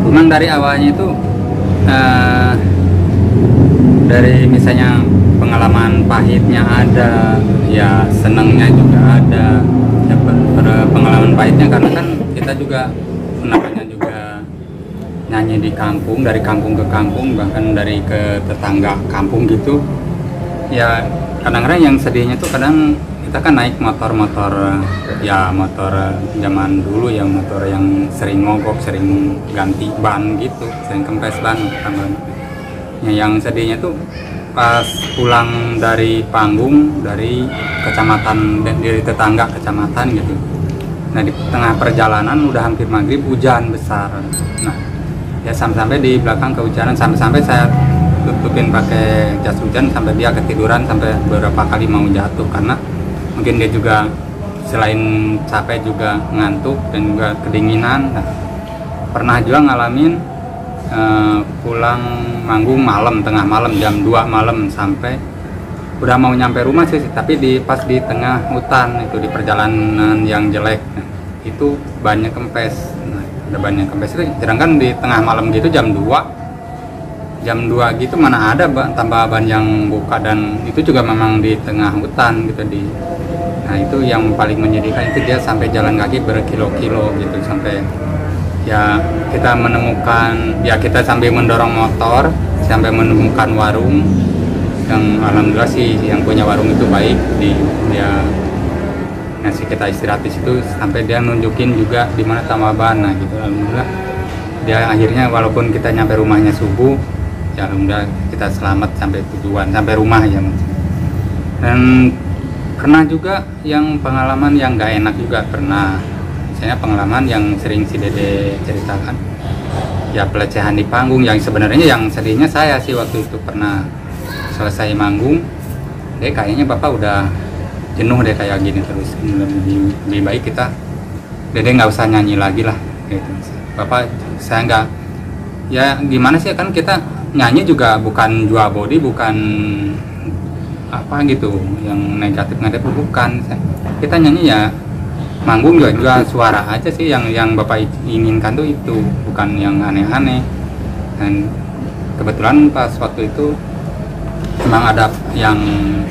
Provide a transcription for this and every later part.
Memang dari awalnya itu dari misalnya pengalaman pahitnya ada, ya senangnya juga ada. Ya, pengalaman pahitnya karena kan kita juga namanya juga nyanyi di kampung, dari kampung ke kampung, bahkan dari ke tetangga kampung gitu. Ya kadang-kadang yang sedihnya tuh kadang kita kan naik motor-motor, ya motor zaman dulu ya, motor yang sering mogok, sering ganti ban gitu, sering kempes ban. Ya, yang sedihnya tuh pas pulang dari panggung dari kecamatan, dari tetangga kecamatan gitu. Nah di tengah perjalanan udah hampir maghrib, hujan besar. Nah ya sampai-sampai di belakang kehujanan, sampai-sampai saya tutupin pakai jas hujan sampai dia ketiduran, sampai beberapa kali mau jatuh karena mungkin dia juga selain capek juga ngantuk dan juga kedinginan. Nah, pernah juga ngalamin pulang manggung malam, tengah malam jam 2 malam, sampai udah mau nyampe rumah sih, tapi pas di tengah hutan itu, di perjalanan yang jelek. Nah, itu banyak kempes. Nah, ada banyak kempes itu, sedangkan di tengah malam gitu jam 2 gitu mana ada tambah ban yang buka, dan itu juga memang di tengah hutan gitu. Nah itu yang paling menyedihkan, itu dia sampai jalan kaki berkilo-kilo gitu, sampai ya kita menemukan, ya kita sambil mendorong motor sampai menemukan warung yang alhamdulillah sih yang punya warung itu baik, dia ngasih kita istirahat di situ, sampai dia nunjukin juga di mana tambah ban. Nah gitu, alhamdulillah dia akhirnya walaupun kita nyampe rumahnya subuh, ya alhamdulillah kita selamat sampai tujuan, sampai rumah ya. Dan pernah juga yang pengalaman yang gak enak juga pernah, misalnya pengalaman yang sering si Dede ceritakan, ya pelecehan di panggung, yang sebenarnya yang sedihnya saya sih waktu itu pernah selesai manggung, deh kayaknya bapak udah jenuh deh kayak gini terus, lebih baik kita Dede nggak usah nyanyi lagi lah gitu. Bapak saya nggak, ya gimana sih, kan kita nyanyi juga bukan jual body, bukan apa gitu yang negatif bukan. Kita nyanyi ya manggung juga suara aja sih, yang bapak inginkan tuh itu, bukan yang aneh-aneh. Dan kebetulan pas waktu itu emang ada yang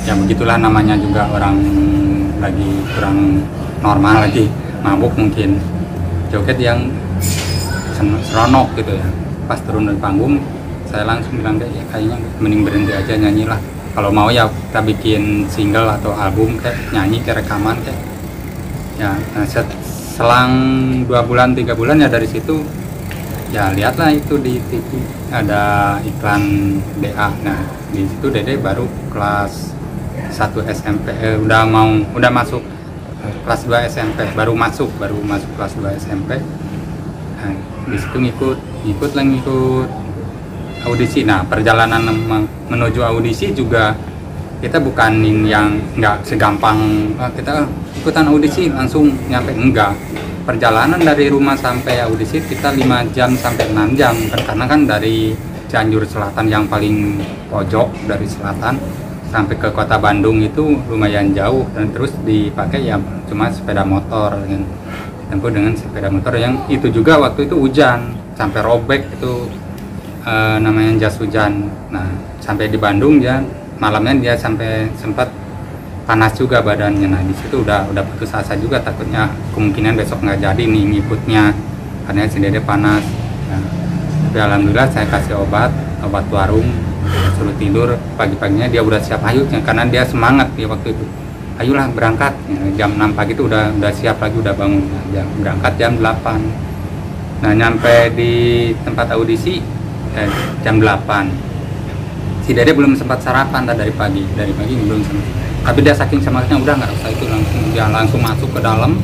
ya begitulah, namanya juga orang lagi kurang normal, lagi mabuk mungkin, joget yang seronok gitu ya. Pas turun dari panggung saya langsung bilang ya kayaknya mending berhenti aja nyanyi lah, kalau mau ya kita bikin single atau album kayak nyanyi, kayak rekaman kayak ya. Nah, selang 2 bulan 3 bulan ya dari situ ya lihatlah itu di TV ada iklan DA. Nah di situ Dede baru kelas 1 SMP, udah masuk kelas 2 SMP, baru masuk kelas 2 SMP. Nah, di situ ngikut audisi. Nah perjalanan menuju audisi juga kita bukan yang nggak segampang kita ikutan audisi langsung nyampe, enggak. Perjalanan dari rumah sampai audisi kita 5 jam sampai 6 jam, karena kan dari Cianjur Selatan yang paling pojok dari selatan sampai ke kota Bandung itu lumayan jauh, dan terus dipakai ya cuma sepeda motor, kan tempuh dengan sepeda motor yang itu juga waktu itu hujan sampai robek itu, namanya jas hujan. Nah sampai di Bandung ya malamnya dia sampai sempat panas juga badannya. Nah di situ udah putus asa juga, takutnya kemungkinan besok nggak jadi nih ngikutnya karena si Dede panas. Nah, tapi alhamdulillah saya kasih obat warung, suruh tidur, pagi-paginya dia udah siap, ayo karena dia semangat dia waktu itu, ayolah berangkat ya, jam 6 pagi itu udah siap lagi, udah bangun. Nah, berangkat jam 8. Nah nyampe di tempat audisi jam 8. Si Dede belum sempat sarapan dari pagi belum sempat. Tapi dia saking semangatnya udah nggak usah itu, dia langsung masuk ke dalam